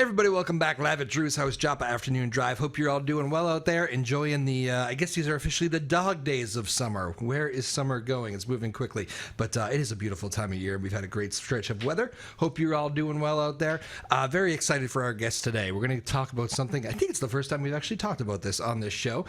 everybody, welcome back live at Drew's House Joppa Afternoon Drive. Hope you're all doing well out there, enjoying the, I guess these are officially the dog days of summer. Where is summer going? It's moving quickly, but it is a beautiful time of year. We've had a great stretch of weather. Hope you're all doing well out there. Very excited for our guest today. We're going to talk about something, I think it's the first time we've actually talked about this on this show.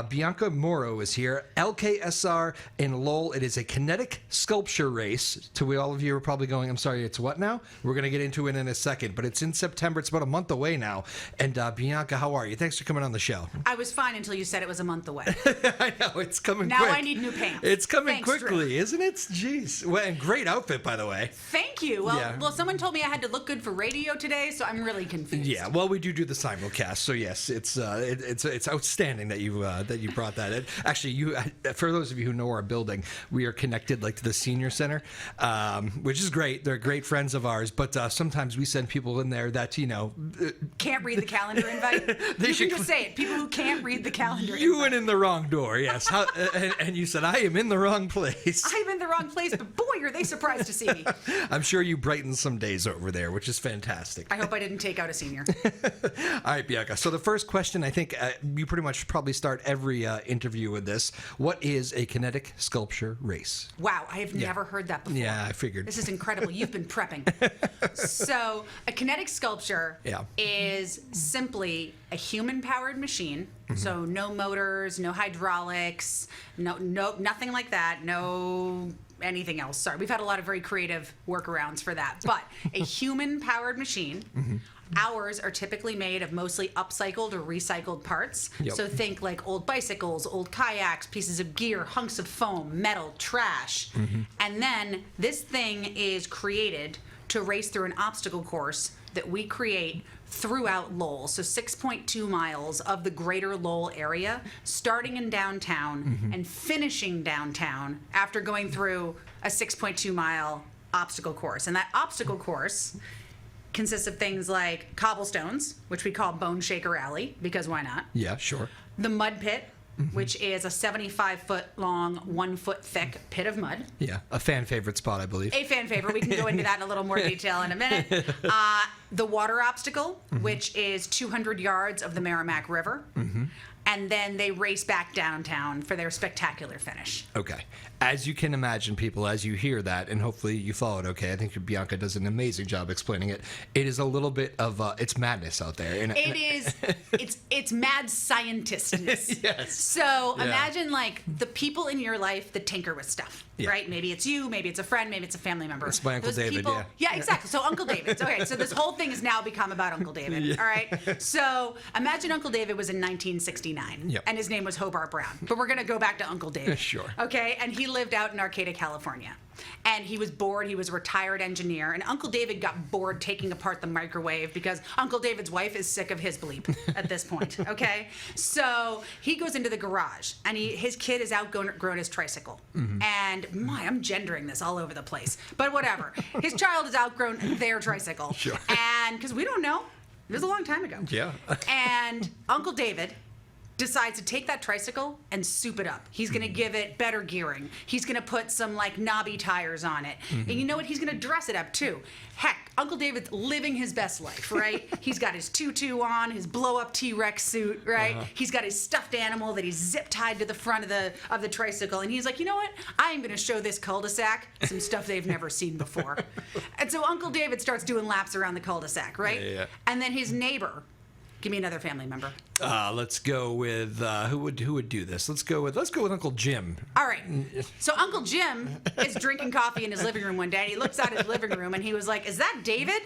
Bianca Mauro is here, LKSR in Lowell. It is a kinetic sculpture race. To all of you are probably going, I'm sorry, it's what now? We're going to get into it in a second, but it's in September. It's about a month away now. And Bianca, how are you? Thanks for coming on the show. I was fine until you said it was a month away. I know, it's coming now quick. I need new pants. It's coming Thanks, quickly, Drew. isn't it? Jeez. Well, and great outfit, by the way. Thank you. Well, someone told me I had to look good for radio today, so I'm really confused. Yeah, well, we do the simulcast, so yes, it's outstanding that you brought that in. Actually, for those of you who know our building, we are connected like to the senior center, which is great. They're great friends of ours, but sometimes we send people in there that can't read the calendar invite. You can just say it. People who can't read the calendar. You invite. went in the wrong door, yes. And you said I am in the wrong place. I'm in the wrong place, but boy, are they surprised to see me. I'm sure you brightened some days over there, which is fantastic. I hope I didn't take out a senior. All right, Bianca. So the first question, I think you pretty much probably start every interview with this. What is a kinetic sculpture race? Wow, I have never heard that before. Yeah, I figured. This is incredible. You've been prepping. So a kinetic sculpture is simply a human-powered machine. Mm-hmm. So no motors, no hydraulics, no nothing like that. No anything else. Sorry, we've had a lot of very creative workarounds for that. But a human-powered machine. Mm-hmm. Ours are typically made of mostly upcycled or recycled parts. Yep. So think like old bicycles, old kayaks, pieces of gear, hunks of foam, metal, trash. Mm-hmm. And then this thing is created to race through an obstacle course that we create throughout Lowell. So 6.2 miles of the greater Lowell area, starting in downtown and finishing downtown after going through a 6.2 mile obstacle course. And that obstacle course consists of things like cobblestones, which we call Bone Shaker Alley, because why not? Yeah, sure. The mud pit, which is a 75-foot long, 1 foot thick pit of mud. Yeah, a fan favorite spot, I believe. A fan favorite. We can go into that in a little more detail in a minute. The water obstacle, which is 200 yards of the Merrimack River. Mm-hmm. And then they race back downtown for their spectacular finish. Okay. As you can imagine, people, as you hear that, and hopefully you follow it okay, I think Bianca does an amazing job explaining it. It is a little bit of, it's madness out there. It's mad scientistness. Yes. So imagine like the people in your life that tinker with stuff, right? Maybe it's you, maybe it's a friend, maybe it's a family member. It's my Uncle David, Yeah, exactly. So Uncle David. Okay, so this whole thing has now become about Uncle David, all right? So imagine Uncle David was in 1969. And his name was Hobart Brown. But we're going to go back to Uncle David. Sure. Okay? And he lived out in Arcata, California. And he was bored. He was a retired engineer. And Uncle David got bored taking apart the microwave because Uncle David's wife is sick of his bleep at this point. Okay? So he goes into the garage. And his kid has outgrown his tricycle. Mm-hmm. And I'm gendering this all over the place. But whatever. His child has outgrown their tricycle. Sure. And because we don't know. It was a long time ago. Yeah. And Uncle David decides to take that tricycle and soup it up. He's going to give it better gearing. He's going to put some like knobby tires on it. Mm-hmm. And you know what? He's going to dress it up too. Heck, Uncle David's living his best life, right? He's got his tutu on, his blow-up T-Rex suit, right? Uh-huh. He's got his stuffed animal that he's zip-tied to the front of the tricycle. And he's like, you know what? I am going to show this cul-de-sac some stuff they've never seen before. And so Uncle David starts doing laps around the cul-de-sac, right? Yeah. And then his neighbor, give me another family member. Let's go with who would do this? Let's go with Uncle Jim. All right. So Uncle Jim is drinking coffee in his living room one day. And he looks out his living room and he was like, "Is that David?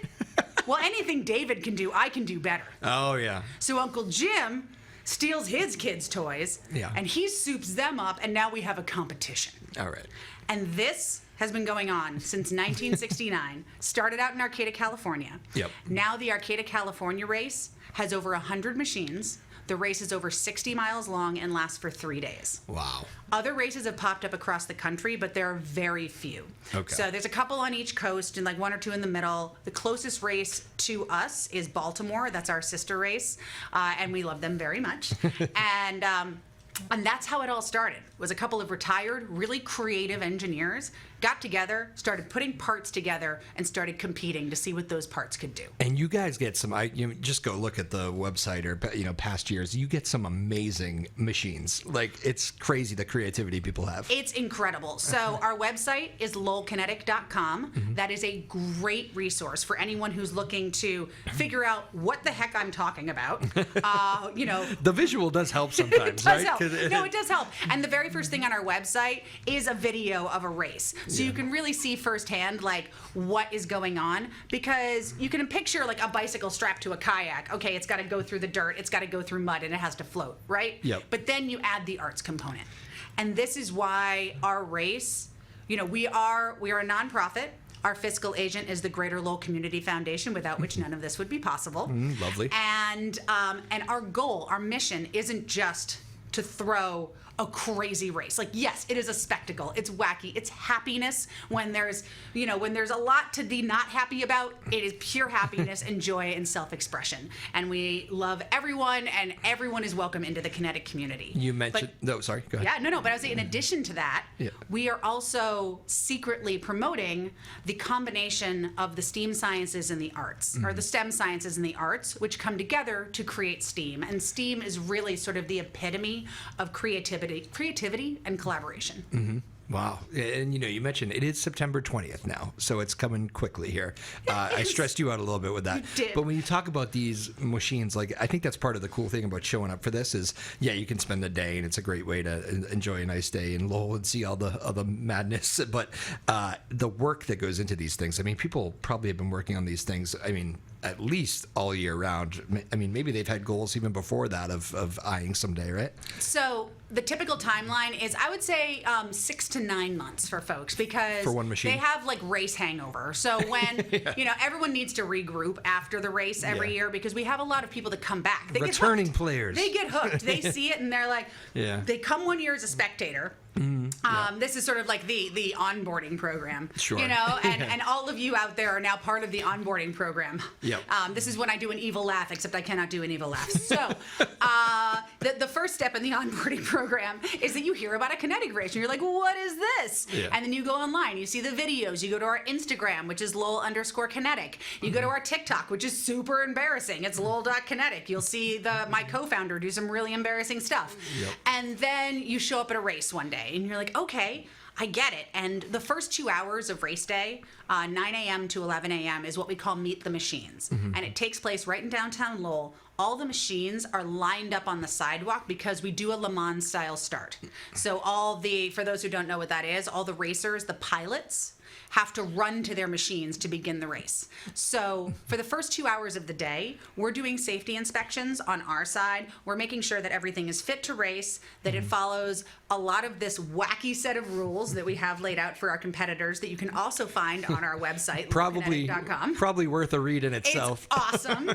Well, anything David can do, I can do better." Oh yeah. So Uncle Jim steals his kids' toys. Yeah. And he soups them up, and now we have a competition. All right. And this has been going on since 1969. Started out in Arcata, California. Yep. Now the Arcata, California race has over 100 machines. The race is over 60 miles long and lasts for 3 days. Wow. Other races have popped up across the country, but there are very few. Okay. So there's a couple on each coast and like one or two in the middle. The closest race to us is Baltimore. That's our sister race, and we love them very much. And that's how it all started, was a couple of retired, really creative engineers got together, started putting parts together, and started competing to see what those parts could do. And you guys get some, just go look at the website or, past years, you get some amazing machines. Like, it's crazy the creativity people have. It's incredible. So our website is lolkinetic.com. Mm-hmm. That is a great resource for anyone who's looking to figure out what the heck I'm talking about. The visual does help sometimes, it does right? help. No, it does help. And the very first thing on our website is a video of a race. So you can really see firsthand, like, what is going on. Because you can picture, like, a bicycle strapped to a kayak. Okay, it's got to go through the dirt, it's got to go through mud, and it has to float, right? Yep. But then you add the arts component. And this is why our race, we are a nonprofit. Our fiscal agent is the Greater Lowell Community Foundation, without which none of this would be possible. Lovely. And our goal, our mission, isn't just to throw a crazy race. Like, yes, it is a spectacle. It's wacky. It's happiness when there's a lot to be not happy about. It is pure happiness and joy and self-expression. And we love everyone, and everyone is welcome into the kinetic community. You mentioned, sorry, go ahead. Yeah, no, but I was saying, in addition to that, we are also secretly promoting the combination of the STEAM sciences and the arts, or the STEM sciences and the arts, which come together to create STEAM. And STEAM is really sort of the epitome of creativity and collaboration. Mm-hmm. Wow. And, you mentioned it is September 20th now, so it's coming quickly here. I stressed you out a little bit with that. You did. But when you talk about these machines, like, I think that's part of the cool thing about showing up for this is, you can spend the day, and it's a great way to enjoy a nice day in Lowell and see all the madness. But the work that goes into these things, people probably have been working on these things, at least all year round. Maybe they've had goals even before that of eyeing someday, right? So the typical timeline is, I would say, 6 to 9 months for folks, because for one machine, they have, like, race hangover. So when everyone needs to regroup after the race every year, because we have a lot of people that come back. They returning players. They get hooked. They see it and they're like, they come one year as a spectator. This is sort of like the onboarding program, sure. And all of you out there are now part of the onboarding program. Yep. This is when I do an evil laugh, except I cannot do an evil laugh. So the first step in the onboarding program is that you hear about a kinetic race, and you're like, what is this? Yeah. And then you go online, you see the videos, you go to our Instagram, which is Lowell_kinetic. You go to our TikTok, which is super embarrassing. It's Lowell.kinetic. You'll see my co-founder do some really embarrassing stuff. Yep. And then you show up at a race one day, and you're like, okay, I get it. And the first 2 hours of race day, 9 a.m. to 11 a.m., is what we call Meet the Machines. And it takes place right in downtown Lowell. All the machines are lined up on the sidewalk because we do a Le Mans style start. So for those who don't know what that is, all the racers, the pilots, have to run to their machines to begin the race. So for the first 2 hours of the day, we're doing safety inspections on our side. We're making sure that everything is fit to race, that it follows a lot of this wacky set of rules that we have laid out for our competitors that you can also find on our website, probably worth a read in itself. It's awesome.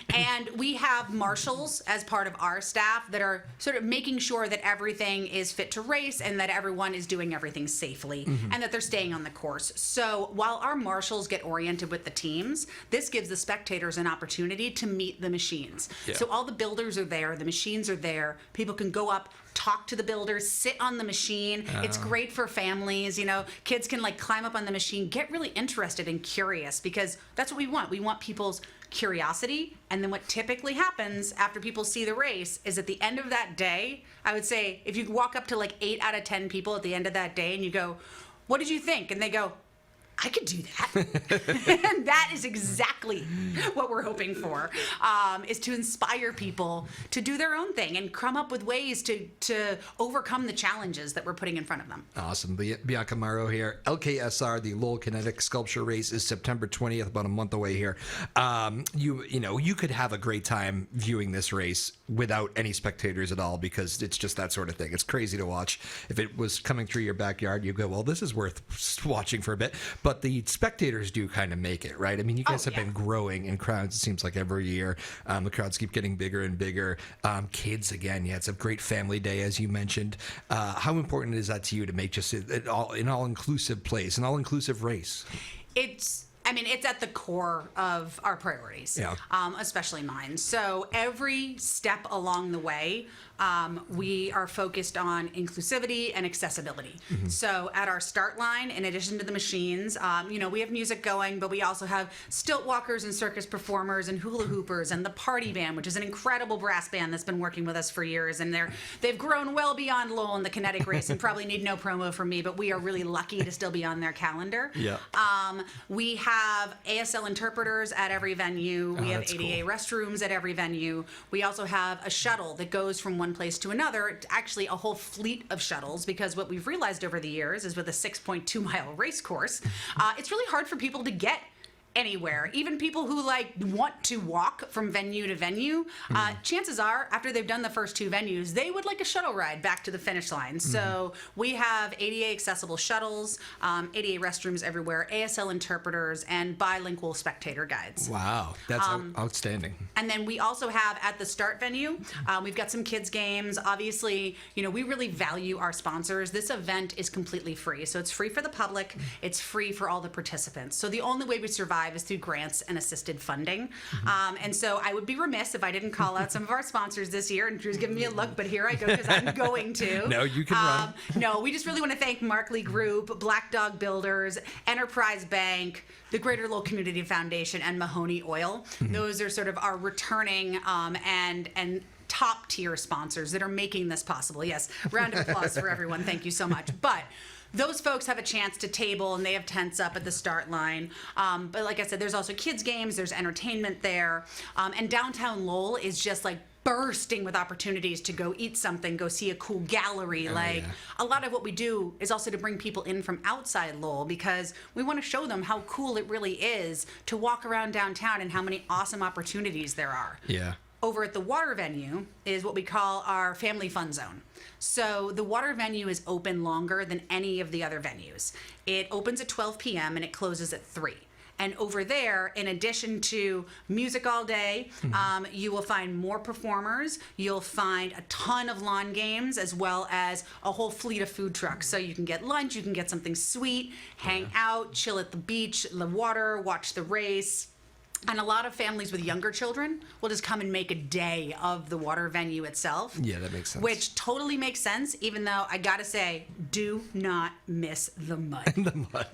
And we have marshals as part of our staff that are sort of making sure that everything is fit to race and that everyone is doing everything safely and that they're staying on the course. So while our marshals get oriented with the teams, this gives the spectators an opportunity to meet the machines. Yeah. So all the builders are there, the machines are there, people can go up, talk to the builders, sit on the machine. It's great for families, kids can climb up on the machine, get really interested and curious, because that's what we want. We want people's curiosity. And then what typically happens after people see the race is at the end of that day, I would say if you walk up to 8 out of 10 people at the end of that day and you go, what did you think? And they go, I could do that. And that is exactly what we're hoping for, is to inspire people to do their own thing and come up with ways to overcome the challenges that we're putting in front of them. Awesome. Bianca, Mauro here. LKSR, the Lowell Kinetic Sculpture Race, is September 20th, about a month away here. You could have a great time viewing this race without any spectators at all, because it's just that sort of thing. It's crazy to watch. If it was coming through your backyard, you go, well, this is worth watching for a bit. But the spectators do kind of make it, right? I mean, you guys have been growing in crowds, it seems like, every year. The crowds keep getting bigger and bigger. Kids, again, it's a great family day, as you mentioned. How important is that to you to make just an all-inclusive place, an all-inclusive race? It's I mean, it's at the core of our priorities, especially mine. So every step along the way, we are focused on inclusivity and accessibility. So at our start line, in addition to the machines, we have music going, but we also have stilt walkers and circus performers and hula hoopers and the party band, which is an incredible brass band that's been working with us for years. And they've grown well beyond Lowell in the kinetic race and probably need no promo from me, but we are really lucky to still be on their calendar. We have ASL interpreters at every venue. We have ADA restrooms at every venue. We also have a shuttle that goes from one place to another, actually a whole fleet of shuttles, because what we've realized over the years is with a 6.2 mile race course, it's really hard for people to get anywhere. Even people who want to walk from venue to venue, chances are after they've done the first two venues, they would like a shuttle ride back to the finish line. So we have ADA accessible shuttles, ADA restrooms everywhere, ASL interpreters, and bilingual spectator guides. Wow, that's outstanding. And then we also have at the start venue, we've got some kids games. Obviously, we really value our sponsors. This event is completely free. So it's free for the public. It's free for all the participants. So the only way we survive is through grants and assisted funding. And so I would be remiss if I didn't call out some of our sponsors this year. And Drew's giving me a look, but here I go because I'm going to. No, you can run. No, we just really want to thank Markley Group, Black Dog Builders, Enterprise Bank, the Greater Lowell Community Foundation, and Mahoney Oil. Those are sort of our returning and top tier sponsors that are making this possible. Yes, round of applause for everyone. Thank you so much. But those folks have a chance to table, and they have tents up at the start line. But like I said, there's also kids games, there's entertainment there. And downtown Lowell is just bursting with opportunities to go eat something, go see a cool gallery. A lot of what we do is also to bring people in from outside Lowell, because we want to show them how cool it really is to walk around downtown and how many awesome opportunities there are. Yeah. Over at the water venue is what we call our family fun zone. So the water venue is open longer than any of the other venues. It opens at 12 p.m. and it closes at 3. And over there, in addition to music all day, you will find more performers. You'll find a ton of lawn games, as well as a whole fleet of food trucks. So you can get lunch, you can get something sweet, hang out, chill at the beach, the water, watch the race. And a lot of families with younger children will just come and make a day of the water venue itself. Yeah, that makes sense. Which totally makes sense, even though I gotta say, do not miss the mud.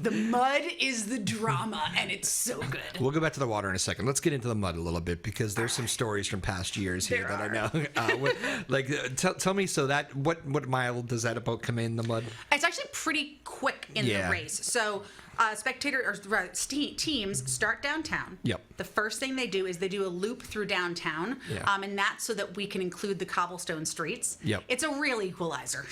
The mud is the drama, and it's so good. We'll go back to the water in a second. Let's get into the mud a little bit, because there's some stories from past years here that I know. Tell me, so that what mile does that about come in the mud? It's actually pretty quick in the race. So teams start downtown. Yep. The first thing they do is they do a loop through downtown, and that's so that we can include the cobblestone streets. Yep. It's a real equalizer.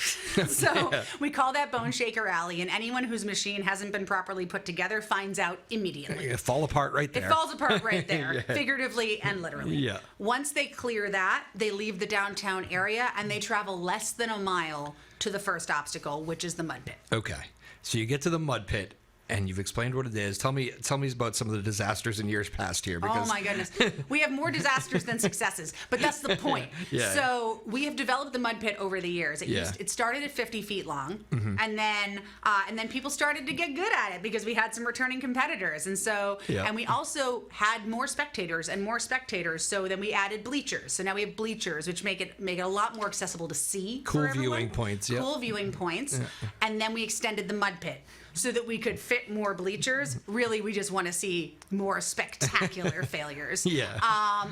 So we call that Bone Shaker Alley, and anyone whose machine hasn't been properly put together finds out immediately. It falls apart right there. It falls apart right there, figuratively and literally. Yeah. Once they clear that, they leave the downtown area, and they travel less than a mile to the first obstacle, which is the mud pit. Okay. So you get to the mud pit, and you've explained what it is. Tell me about some of the disasters in years past here. Because... Oh my goodness, we have more disasters than successes, but that's the point. So we have developed the mud pit over the years. It started at 50 feet long, and then people started to get good at it because we had some returning competitors, and so and we also had more spectators and more spectators. So then we added bleachers. So now we have bleachers, which make it a lot more accessible to see. Cool for everyone. Viewing points. Cool viewing points, and then we extended the mud pit so that we could fit more bleachers. Really, we just want to see more spectacular failures.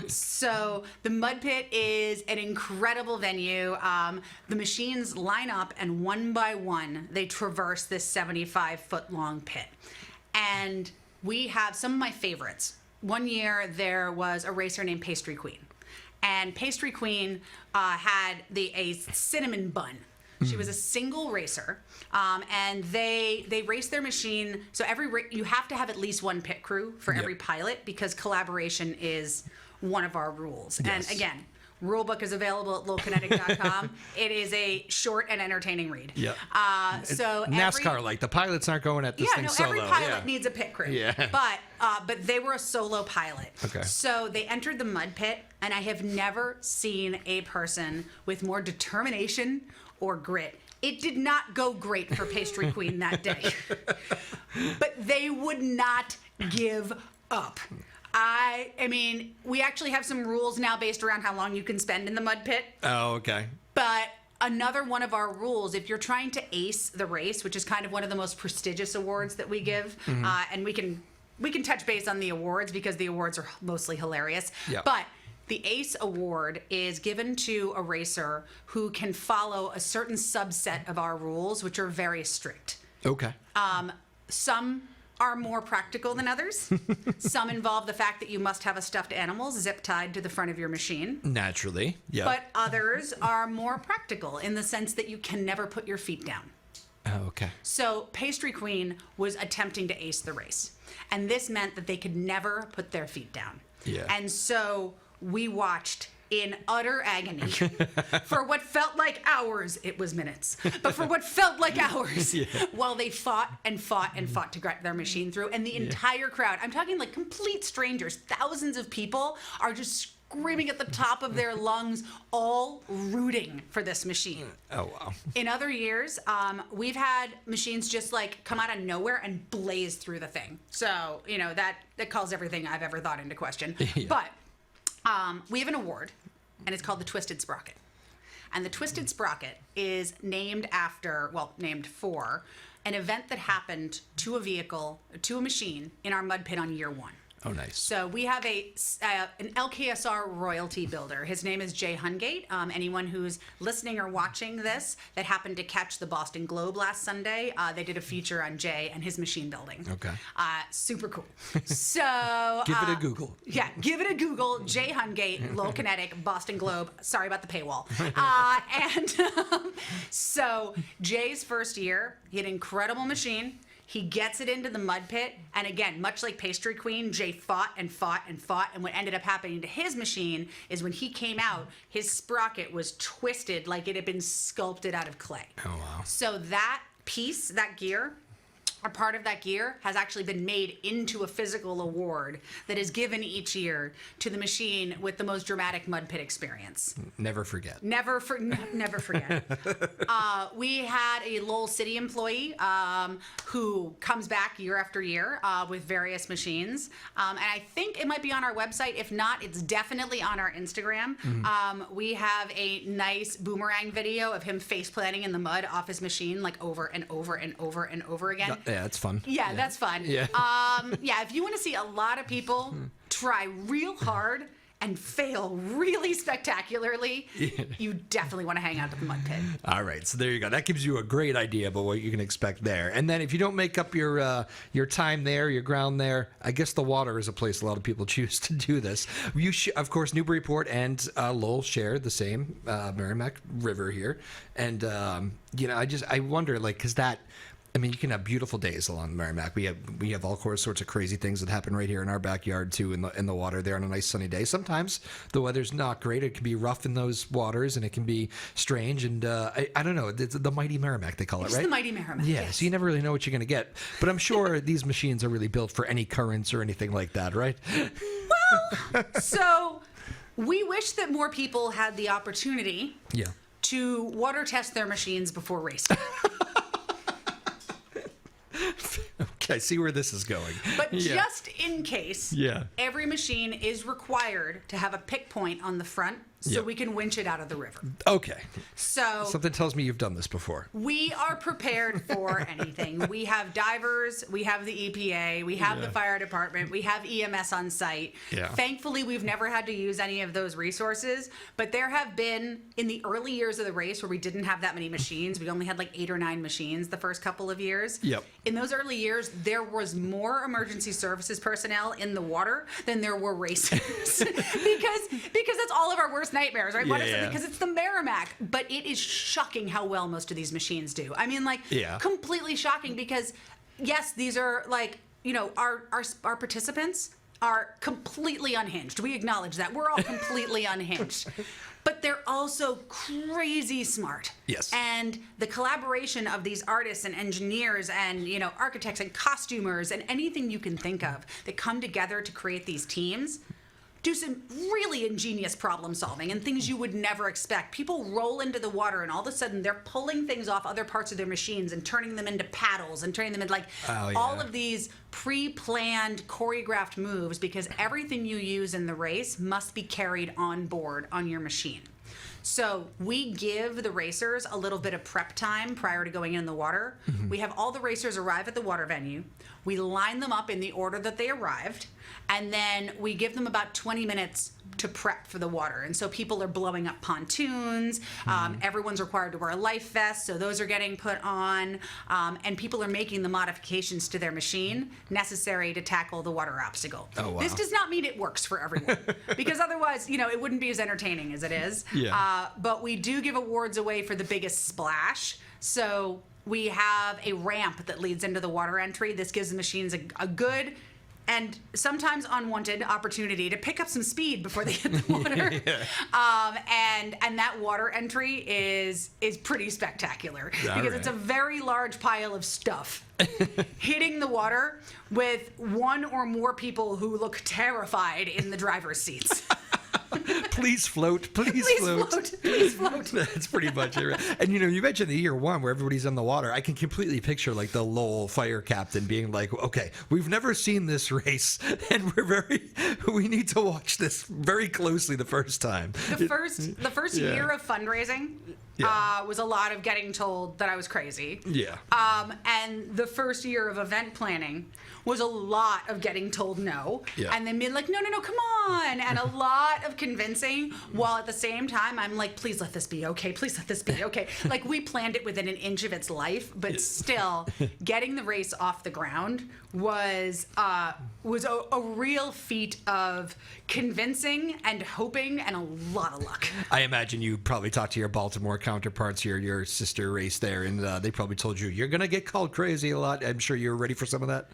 So the mud pit is an incredible venue. The machines line up, and one by one, they traverse this 75-foot-long pit. And we have some of my favorites. One year, there was a racer named Pastry Queen. And Pastry Queen had a cinnamon bun. She was a single racer, and they race their machine. So you have to have at least one pit crew for every pilot, because collaboration is one of our rules. Yes. And again, rulebook is available at lowkinetic.com. It is a short and entertaining read. So NASCAR, the pilots aren't going at this thing solo. Every pilot needs a pit crew. But they were a solo pilot. Okay. So they entered the mud pit, and I have never seen a person with more determination or grit. It did not go great for Pastry Queen that day. But they would not give up. I mean, we actually have some rules now based around how long you can spend in the mud pit. Oh, okay. But another one of our rules, if you're trying to ace the race, which is kind of one of the most prestigious awards that we give, and we can touch base on the awards because the awards are mostly hilarious. Yep. But the ACE award is given to a racer who can follow a certain subset of our rules, which are very strict. Okay. Some are more practical than others. Some involve the fact that you must have a stuffed animal zip tied to the front of your machine. Naturally, yeah. But others are more practical in the sense that you can never put your feet down. Oh, okay. So Pastry Queen was attempting to ace the race. And this meant that they could never put their feet down. Yeah. And so we watched in utter agony for what felt like hours. It was minutes, but for what felt like hours, while they fought and fought and fought to get their machine through. And the entire crowd, I'm talking like complete strangers, thousands of people are just screaming at the top of their lungs, all rooting for this machine. Oh, wow. In other years, we've had machines just like come out of nowhere and blaze through the thing. So, you know, that calls everything I've ever thought into question. But we have an award, and it's called the Twisted Sprocket. And the Twisted Sprocket is named for an event that happened to a vehicle, to a machine in our mud pit on year one. Oh, nice. So we have an LKSR royalty builder. His name is Jay Hungate. Anyone who's listening or watching this that happened to catch the Boston Globe last Sunday, they did a feature on Jay and his machine building. Okay. Super cool. So give it a Google. Yeah, give it a Google. Jay Hungate, Low Kinetic, Boston Globe. Sorry about the paywall. So Jay's first year, he had an incredible machine. He gets it into the mud pit, and again, much like Pastry Queen, Jay fought and fought and fought, and what ended up happening to his machine is when he came out, his sprocket was twisted like it had been sculpted out of clay. Oh, wow. So that piece, that gear, or part of that gear has actually been made into a physical award that is given each year to the machine with the most dramatic mud pit experience. Never forget. Never forget. We had a Lowell City employee who comes back year after year with various machines. And I think it might be on our website. If not, it's definitely on our Instagram. We have a nice boomerang video of him face planting in the mud off his machine like over and over and over and over again. Yeah, it's fun. Yeah, that's fun. Yeah. If you want to see a lot of people try real hard and fail really spectacularly, you definitely want to hang out at the mud pit. All right, so there you go. That gives you a great idea about what you can expect there. And then if you don't make up your time there, your ground there, I guess the water is a place a lot of people choose to do this. Of course, Newburyport and Lowell share the same Merrimack River here. And, I wonder, because you can have beautiful days along the Merrimack. We have all sorts of crazy things that happen right here in our backyard too, in the water there on a nice sunny day. Sometimes the weather's not great. It can be rough in those waters, and it can be strange. And I don't know. It's the mighty Merrimack, they call it, right? It's the mighty Merrimack. Yeah. Yes. So you never really know what you're going to get. But I'm sure these machines are really built for any currents or anything like that, right? Well, so we wish that more people had the opportunity to water test their machines before racing. Okay, I see where this is going. But just in case, every machine is required to have a pick point on the front so we can winch it out of the river. Okay. So something tells me you've done this before. We are prepared for anything. We have divers, we have the EPA, we have the fire department, we have EMS on site. Yeah. Thankfully, we've never had to use any of those resources, but there have been, in the early years of the race where we didn't have that many machines, we only had like 8 or 9 machines the first couple of years. Yep. In those early years, there was more emergency services personnel in the water than there were racers. because that's all of our worst nightmares, right? Because it's the Merrimack. But it is shocking how well most of these machines do. Completely shocking because, yes, these are our participants are completely unhinged. We acknowledge that. We're all completely unhinged. But they're also crazy smart. Yes. And the collaboration of these artists and engineers and, architects and costumers and anything you can think of that come together to create these teams do some really ingenious problem solving and things you would never expect. People roll into the water and all of a sudden they're pulling things off other parts of their machines and turning them into paddles and turning them into all of these pre-planned, choreographed moves, because everything you use in the race must be carried on board on your machine. So we give the racers a little bit of prep time prior to going in the water. We have all the racers arrive at the water venue. We line them up in the order that they arrived, and then we give them about 20 minutes to prep for the water. And so people are blowing up pontoons. Everyone's required to wear a life vest, so those are getting put on. And people are making the modifications to their machine necessary to tackle the water obstacle. Oh, wow. This does not mean it works for everyone, because otherwise, it wouldn't be as entertaining as it is. But we do give awards away for the biggest splash. So we have a ramp that leads into the water entry. This gives the machines a good and sometimes unwanted opportunity to pick up some speed before they hit the water. And that water entry is pretty spectacular because it's a very large pile of stuff hitting the water with one or more people who look terrified in the driver's seats. Please float. Please float. Please float. That's pretty much it. Right? And you mentioned the year one where everybody's in the water. I can completely picture like the Lowell fire captain being like, okay, we've never seen this race and we need to watch this very closely the first time. The first year of fundraising was a lot of getting told that I was crazy. Yeah. And the first year of event planning was a lot of getting told no. Yeah. And then being like, no, come on. And a lot of convincing, while at the same time, I'm like, please let this be okay. Please let this be okay. Like, we planned it within an inch of its life, but still, getting the race off the ground was a real feat of convincing and hoping and a lot of luck. I imagine you probably talked to your Baltimore counterparts, your sister race there, and they probably told you, you're going to get called crazy a lot. I'm sure you're ready for some of that.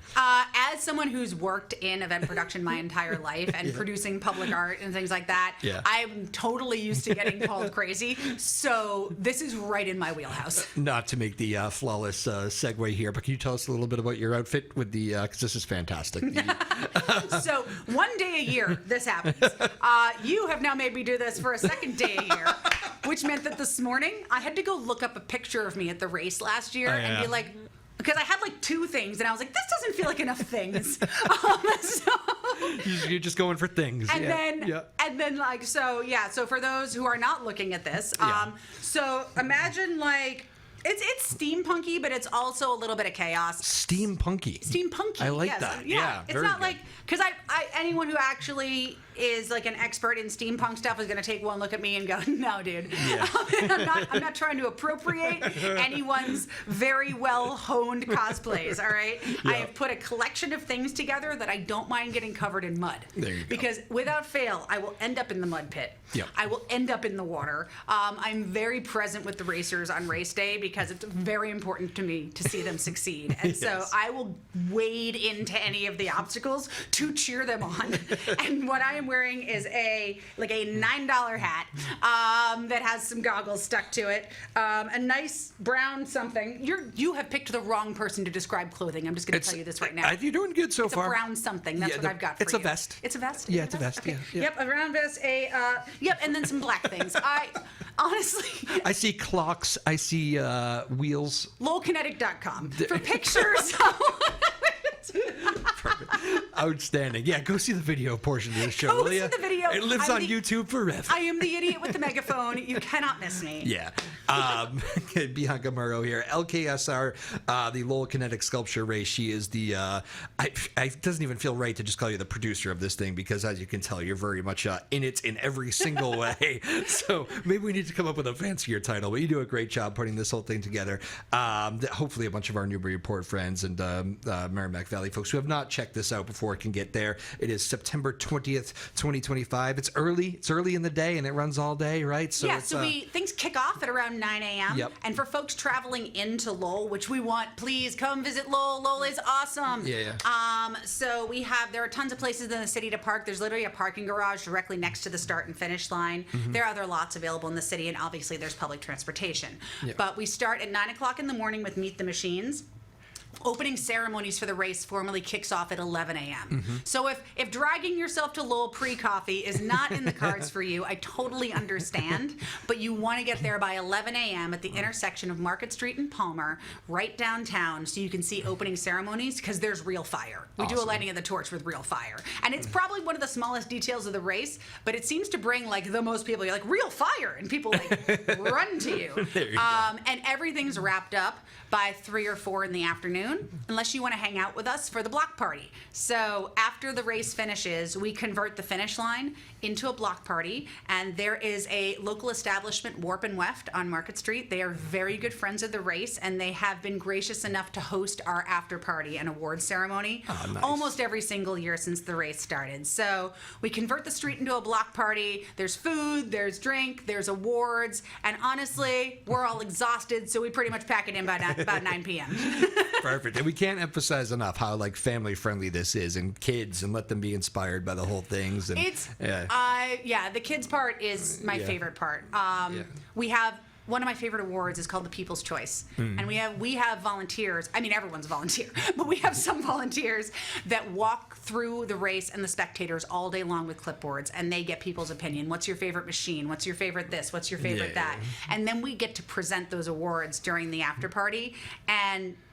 As someone who's worked in event production my entire life and producing public art and things like that, I'm totally used to getting called crazy. So this is right in my wheelhouse. Not to make the flawless segue here, but can you tell us a little bit about your outfit with the, because this is fantastic. So one day a year, this happens. You have now made me do this for a second day a year, which meant that this morning I had to go look up a picture of me at the race last year and be like, because I had like two things, and I was like, this doesn't feel like enough things. You're just going for things. And then like, so for those who are not looking at this, so imagine like, it's steampunky, but it's also a little bit of chaos. Steampunky. I like that. Yeah. It's not like, because anyone who actually is like an expert in steampunk stuff is going to take one look at me and go, no, dude. Yeah. I'm not trying to appropriate anyone's very well honed cosplays, all right? Yeah. I have put a collection of things together that I don't mind getting covered in mud. There you go. Because without fail, I will end up in the mud pit. Yep. I will end up in the water. I'm very present with the racers on race day because it's very important to me to see them succeed. And so I will wade into any of the obstacles to cheer them on. And what I am wearing is a $9 hat that has some goggles stuck to it, a nice brown something. You have picked the wrong person to describe clothing. I'm just going to tell you this right now. You're doing good so far. It's a brown something. That's what I've got for you. It's a vest. It's a vest? Yeah, it's a vest. Okay. Yeah. Yep, a brown vest, and then some black things. I honestly... I see clocks. I see wheels. LowellKinetic.com for pictures. Perfect. Outstanding. Yeah, go see the video portion of the show. Go see the video. It lives on YouTube forever. I am the idiot with the megaphone. You cannot miss me. Yeah. Bianca Mauro here. LKSR, the Lowell Kinetic Sculpture Race. She is the, it doesn't even feel right to just call you the producer of this thing because as you can tell, you're very much in it in every single way. So maybe we need to come up with a fancier title, but you do a great job putting this whole thing together. Hopefully a bunch of our Newburyport friends and Merrimack Valley folks who have not checked this out before can get there. It is September 20th, 2025. It's early in the day and it runs all day, right? So yeah, things kick off at around 9 a.m. Yep. And for folks traveling into Lowell, which we want, please come visit Lowell. Lowell is awesome. Yeah. So there are tons of places in the city to park. There's literally a parking garage directly next to the start and finish line. Mm-hmm. There are other lots available in the city, and obviously there's public transportation. Yep. But we start at 9 o'clock in the morning with Meet the Machines. opening ceremonies for the race formally kicks off at 11 a.m. Mm-hmm. So if dragging yourself to Lowell pre-coffee is not in the cards for you, I totally understand. But you want to get there by 11 a.m. at the intersection of Market Street and Palmer, right downtown, so you can see opening ceremonies, because there's real fire. We do a lighting of the torch with real fire. And it's probably one of the smallest details of the race, but it seems to bring like the most people. You're like, real fire! And people like run to you. There you go. And everything's wrapped up by 3 or 4 in the afternoon, unless you want to hang out with us for the block party. So after the race finishes, we convert the finish line into a block party, and there is a local establishment, Warp and Weft, on Market Street. They are very good friends of the race, and they have been gracious enough to host our after party and award ceremony almost every single year since the race started. So we convert the street into a block party. There's food, there's drink, there's awards, and honestly, we're all exhausted, so we pretty much pack it in by about 9 p.m. Perfect. And we can't emphasize enough how like family friendly this is, and kids, and let them be inspired by the whole things. And It's the kids part is my favorite part. We have one of my favorite awards is called the People's Choice, and we have volunteers. I mean, everyone's a volunteer, but we have some volunteers that walk through the race and the spectators all day long with clipboards, and they get people's opinion. What's your favorite machine? What's your favorite this? What's your favorite that? And then we get to present those awards during the after party.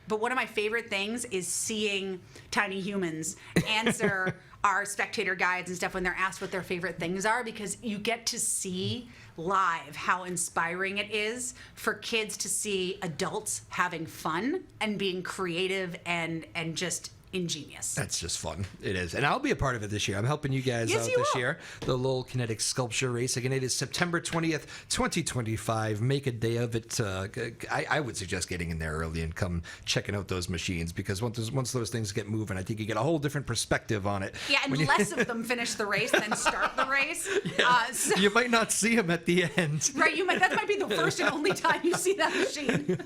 But one of my favorite things is seeing tiny humans answer our spectator guides and stuff when they're asked what their favorite things are, because you get to see live how inspiring it is for kids to see adults having fun and being creative and just ingenious. That's just fun. It is. And I'll be a part of it this year. I'm helping you guys out this year. The Lowell Kinetic Sculpture Race. Again, it is September 20th, 2025. Make a day of it. I would suggest getting in there early and come checking out those machines, because once those things get moving, I think you get a whole different perspective on it. Yeah, and less of them finish the race than start the race. Yeah. So, you might not see them at the end. Right, that might be the first and only time you see that machine.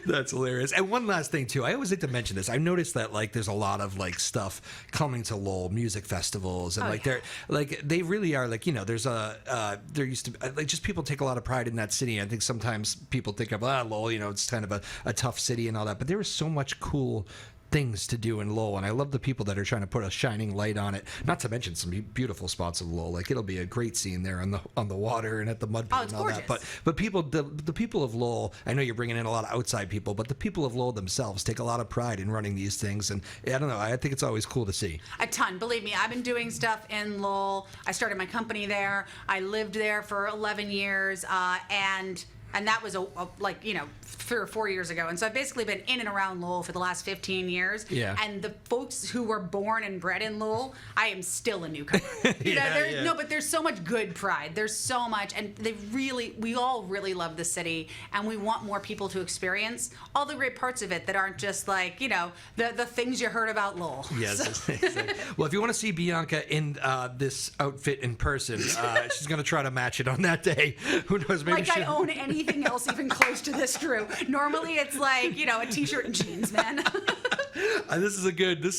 That's hilarious. And one last thing, too. I always like to mention this. I've noticed that like there's a lot of like stuff coming to Lowell, music festivals, and they really are like, there's there used to like just people take a lot of pride in that city. I think sometimes people think of Lowell, it's kind of a tough city and all that, but there is so much cool things to do in Lowell, and I love the people that are trying to put a shining light on it. Not to mention some beautiful spots of Lowell. Like it'll be a great scene there on the water and at the mud pit and all gorgeous. that. But people, the people of Lowell, I know you're bringing in a lot of outside people, but the people of Lowell themselves take a lot of pride in running these things, and I don't know. I think it's always cool to see. A ton, believe me. I've been doing stuff in Lowell. I started my company there. I lived there for 11 years, and that was 3 or 4 years ago. And so I've basically been in and around Lowell for the last 15 years. Yeah. And the folks who were born and bred in Lowell, I am still a newcomer. No, but there's so much good pride. There's so much, and we all really love the city, and we want more people to experience all the great parts of it that aren't just like, the things you heard about Lowell. Yes. Exactly. Well, if you want to see Bianca in this outfit in person, she's going to try to match it on that day. Who knows? Maybe I own anything else even close to this, Drew. Normally it's like, a t-shirt and jeans, man. This is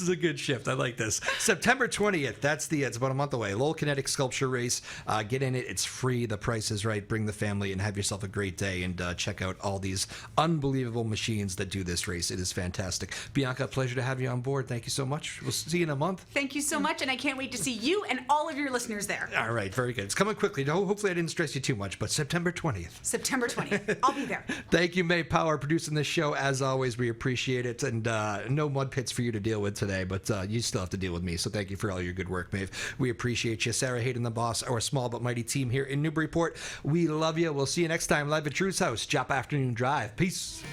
a good shift. I like this. September 20th. It's about a month away. Lowell Kinetic Sculpture Race. Get in it. It's free. The price is right. Bring the family and have yourself a great day, and check out all these unbelievable machines that do this race. It is fantastic. Bianca, pleasure to have you on board. Thank you so much. We'll see you in a month. Thank you so much, and I can't wait to see you and all of your listeners there. All right. Very good. It's coming quickly. Hopefully I didn't stress you too much, but September 20th. September 20th. I'll be there. Thank you, May Power, producing this show. As always, we appreciate it, and no mud pits for you to deal with today, but you still have to deal with me, so thank you for all your good work, Maeve. We appreciate you. Sarah Hayden, the boss, our small but mighty team here in Newburyport. We love you. We'll see you next time live at Drew's house, Joppa Afternoon Drive. Peace.